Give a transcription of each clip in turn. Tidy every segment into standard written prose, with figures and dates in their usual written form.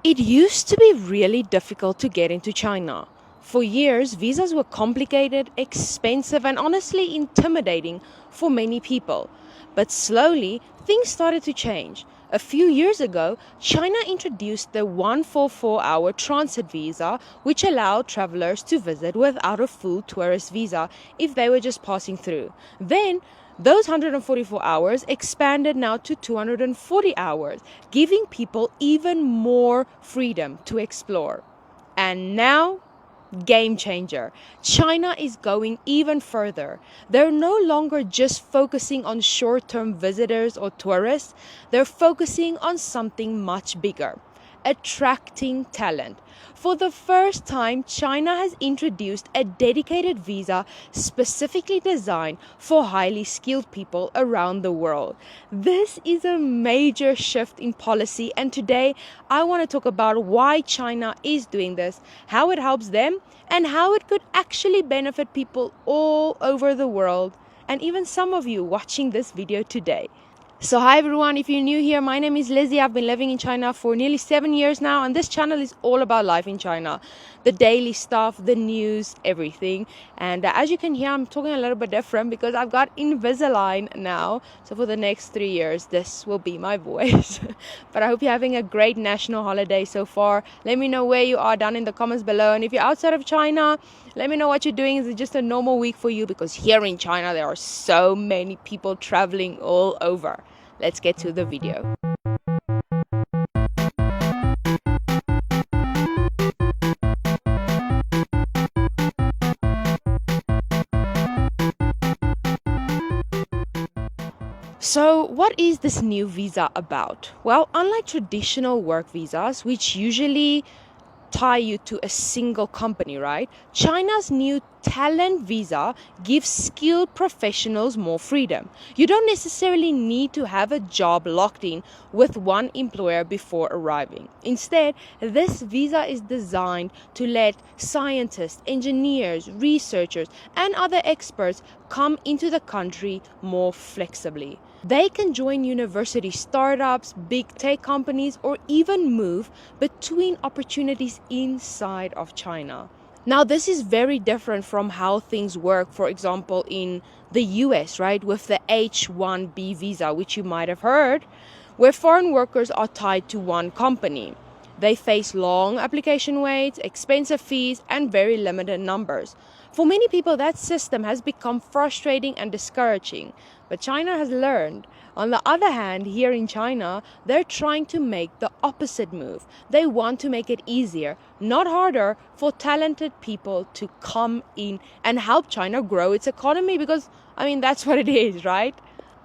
It used to be really difficult to get into China. For years, visas were complicated, expensive, and honestly intimidating for many people. But slowly, things started to change. A few years ago, China introduced the 144-hour transit visa, which allowed travelers to visit without a full tourist visa if they were just passing through. Then, those 144 hours expanded now to 240 hours, giving people even more freedom to explore. And now, game changer. China is going even further. They're no longer just focusing on short-term visitors or tourists. They're focusing on something much bigger: attracting talent. For the first time, China has introduced a dedicated visa specifically designed for highly skilled people around the world. This is a major shift in policy, and today I want to talk about why China is doing this, how it helps them, and how it could actually benefit people all over the world, and even some of you watching this video today. So hi everyone, if you're new here, my name is Lizzie. I've been living in China for nearly 7 years now, and this channel is all about life in China. The daily stuff, the news, everything. And as you can hear, I'm talking a little bit different because I've got Invisalign now. So for the next 3 years, this will be my voice. But I hope you're having a great national holiday so far. Let me know where you are down in the comments below. And if you're outside of China, let me know what you're doing. Is it just a normal week for you? Because here in China, there are so many people traveling all over. Let's get to the video. So what is this new visa about? Well, unlike traditional work visas, which usually tie you to a single company, right? China's new talent visa gives skilled professionals more freedom. You don't necessarily need to have a job locked in with one employer before arriving. Instead, this visa is designed to let scientists, engineers, researchers, and other experts come into the country more flexibly. They can join university startups, big tech companies, or even move between opportunities inside of China. Now, this is very different from how things work, for example, in the US, right, with the H-1B visa, which you might have heard, where foreign workers are tied to one company. They face long application waits, expensive fees, and very limited numbers. For many people, that system has become frustrating and discouraging, but China has learned. On the other hand, here in China, they're trying to make the opposite move. They want to make it easier, not harder, for talented people to come in and help China grow its economy because, that's what it is, right?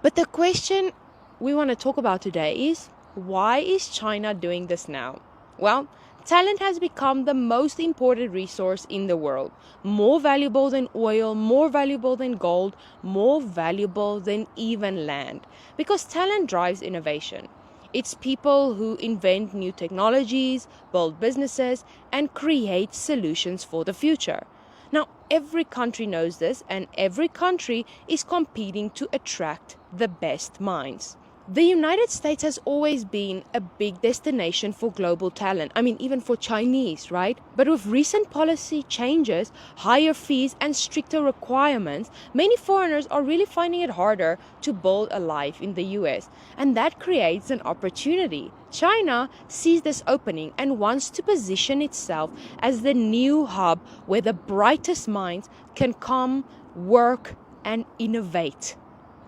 But the question we want to talk about today is, why is China doing this now? Well, talent has become the most important resource in the world. More valuable than oil, more valuable than gold, more valuable than even land. Because talent drives innovation. It's people who invent new technologies, build businesses, and create solutions for the future. Now, every country knows this, and every country is competing to attract the best minds. The United States has always been a big destination for global talent. Even for Chinese, right? But with recent policy changes, higher fees, and stricter requirements, many foreigners are really finding it harder to build a life in the US. And that creates an opportunity. China sees this opening and wants to position itself as the new hub where the brightest minds can come, work, and innovate.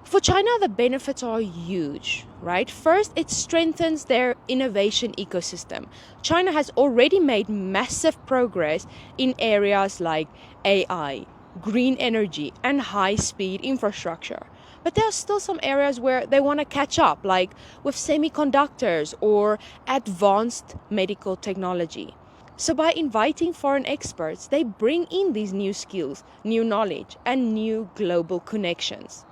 For China, the benefits are huge, right? First, it strengthens their innovation ecosystem. China has already made massive progress in areas like AI, green energy, and high-speed infrastructure. But there are still some areas where they want to catch up, like with semiconductors or advanced medical technology. So by inviting foreign experts, they bring in these new skills, new knowledge, and new global connections.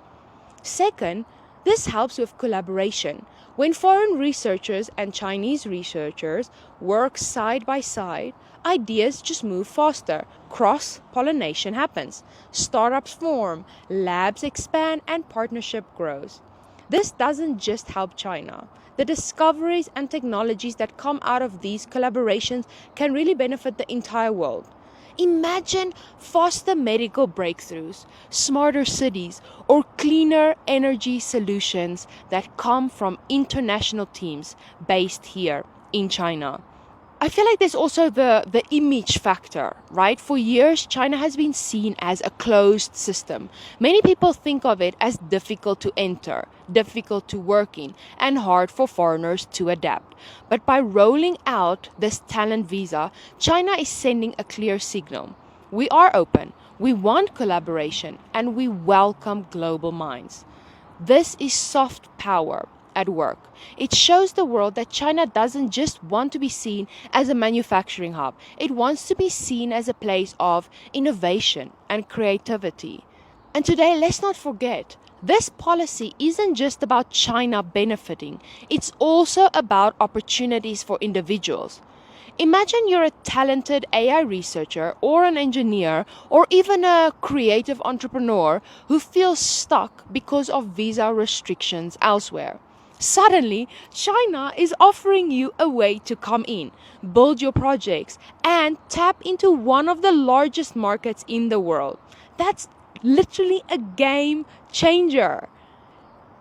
Second, this helps with collaboration. When foreign researchers and Chinese researchers work side by side, ideas just move faster. Cross-pollination happens. Startups form, labs expand, and partnership grows. This doesn't just help China. The discoveries and technologies that come out of these collaborations can really benefit the entire world. Imagine faster medical breakthroughs, smarter cities, or cleaner energy solutions that come from international teams based here in China. I feel like there's also the image factor, right? For years, China has been seen as a closed system. Many people think of it as difficult to enter, difficult to work in, and hard for foreigners to adapt. But by rolling out this talent visa, China is sending a clear signal. We are open, we want collaboration, and we welcome global minds. This is soft power at work. It shows the world that China doesn't just want to be seen as a manufacturing hub. It wants to be seen as a place of innovation and creativity. And today, let's not forget, this policy isn't just about China benefiting. It's also about opportunities for individuals. Imagine you're a talented AI researcher or an engineer or even a creative entrepreneur who feels stuck because of visa restrictions elsewhere. Suddenly, China is offering you a way to come in, build your projects, and tap into one of the largest markets in the world. That's literally a game changer.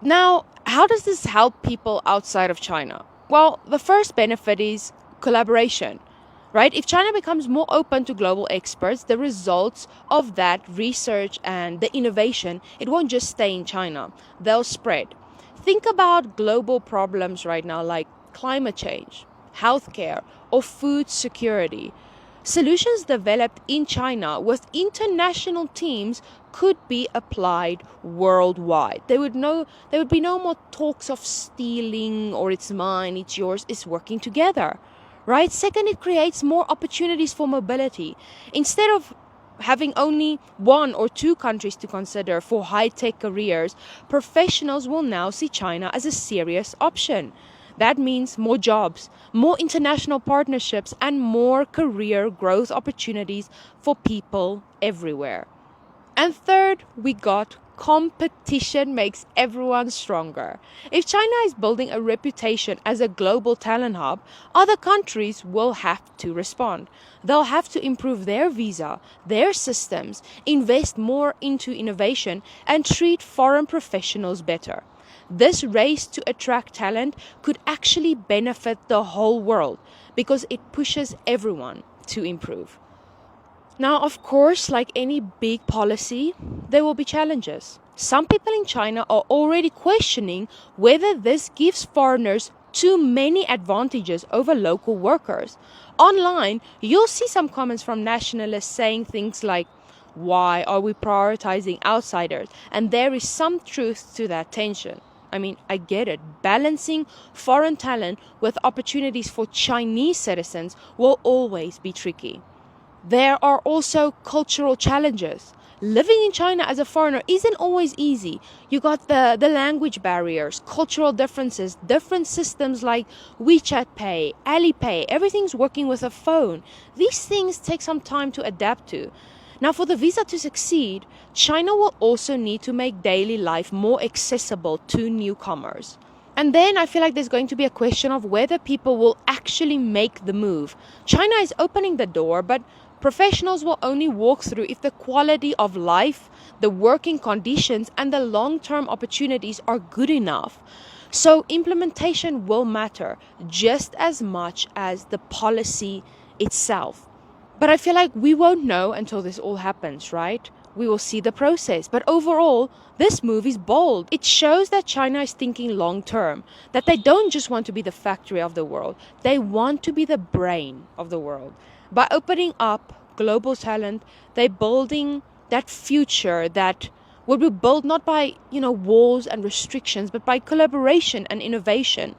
Now, how does this help people outside of China? Well, the first benefit is collaboration, right? If China becomes more open to global experts, the results of that research and the innovation, it won't just stay in China. They'll spread. Think about global problems right now like climate change, healthcare, or food security. Solutions developed in China with international teams could be applied worldwide. There would be no more talks of stealing or it's mine, it's yours, it's working together. Right? Second, it creates more opportunities for mobility. Instead of having only one or two countries to consider for high-tech careers, professionals will now see China as a serious option. That means more jobs, more international partnerships, and more career growth opportunities for people everywhere. And third, we got competition makes everyone stronger. If China is building a reputation as a global talent hub, other countries will have to respond. They'll have to improve their visa, their systems, invest more into innovation, and treat foreign professionals better. This race to attract talent could actually benefit the whole world because it pushes everyone to improve. Now, of course, like any big policy, there will be challenges. Some people in China are already questioning whether this gives foreigners too many advantages over local workers. Online, you'll see some comments from nationalists saying things like, why are we prioritizing outsiders? And there is some truth to that tension. I mean, I get it. Balancing foreign talent with opportunities for Chinese citizens will always be tricky. There are also cultural challenges. Living in China as a foreigner isn't always easy. You got the language barriers, cultural differences, different systems like WeChat Pay, Alipay, everything's working with a phone. These things take some time to adapt to. Now, for the visa to succeed, China will also need to make daily life more accessible to newcomers. And then I feel like there's going to be a question of whether people will actually make the move. China is opening the door, but professionals will only walk through if the quality of life, the working conditions, and the long-term opportunities are good enough. So implementation will matter just as much as the policy itself. But I feel like we won't know until this all happens, right? We will see the process. But overall, this move is bold. It shows that China is thinking long-term, that they don't just want to be the factory of the world. They want to be the brain of the world. By opening up global talent, they're building that future that will be built not by, walls and restrictions, but by collaboration and innovation.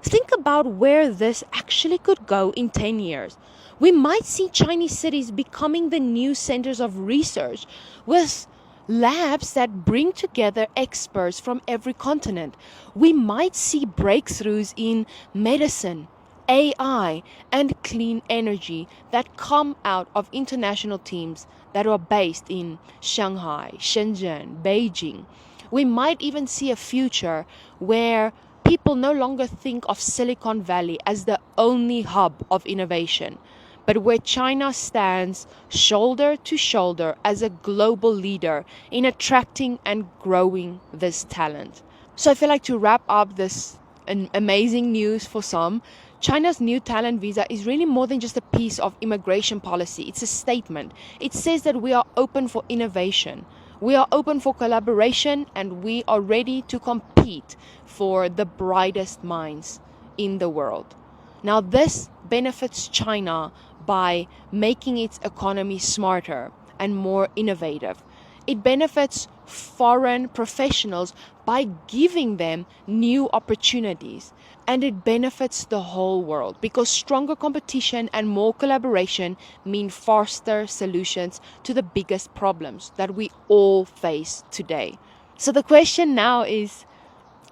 Think about where this actually could go in 10 years. We might see Chinese cities becoming the new centers of research with labs that bring together experts from every continent. We might see breakthroughs in medicine, AI, and clean energy that come out of international teams that are based in Shanghai, Shenzhen, Beijing. We might even see a future where people no longer think of Silicon Valley as the only hub of innovation, but where China stands shoulder to shoulder as a global leader in attracting and growing this talent. So I feel like to wrap up this amazing news for some, China's new talent visa is really more than just a piece of immigration policy. It's a statement. It says that we are open for innovation. We are open for collaboration, and we are ready to compete for the brightest minds in the world. Now, this benefits China by making its economy smarter and more innovative. It benefits foreign professionals by giving them new opportunities. And it benefits the whole world, because stronger competition and more collaboration mean faster solutions to the biggest problems that we all face today. So the question now is,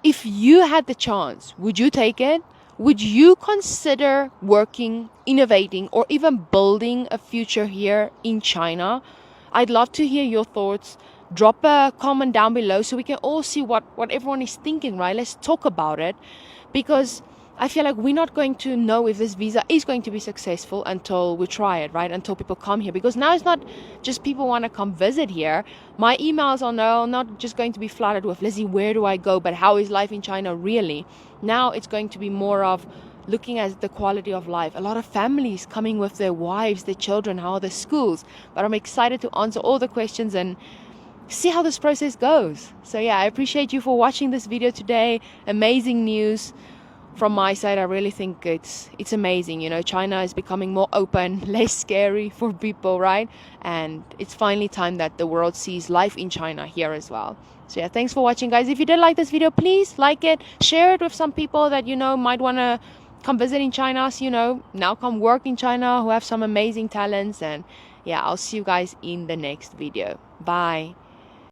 if you had the chance, would you take it? Would you consider working, innovating, or even building a future here in China? I'd love to hear your thoughts. Drop a comment down below so we can all see what everyone is thinking, right? Let's talk about it, because I feel like we're not going to know if this visa is going to be successful until we try it, right? Until people come here. Because now it's not just people want to come visit here. My emails are now not just going to be flooded with, Lizzie, where do I go? But how is life in China really? Now it's going to be more of looking at the quality of life. A lot of families coming with their wives, their children, how are the schools? But I'm excited to answer all the questions and see how this process goes. So yeah, I appreciate you for watching this video today. Amazing news from my side. I really think it's amazing. You know, China is becoming more open, less scary for people, right? And it's finally time that the world sees life in China here as well. So yeah, thanks for watching, guys. If you did like this video, please like it, share it with some people that you know might want to come visit in China, so, you know, now come work in China, who have some amazing talents. And yeah, I'll see you guys in the next video. Bye.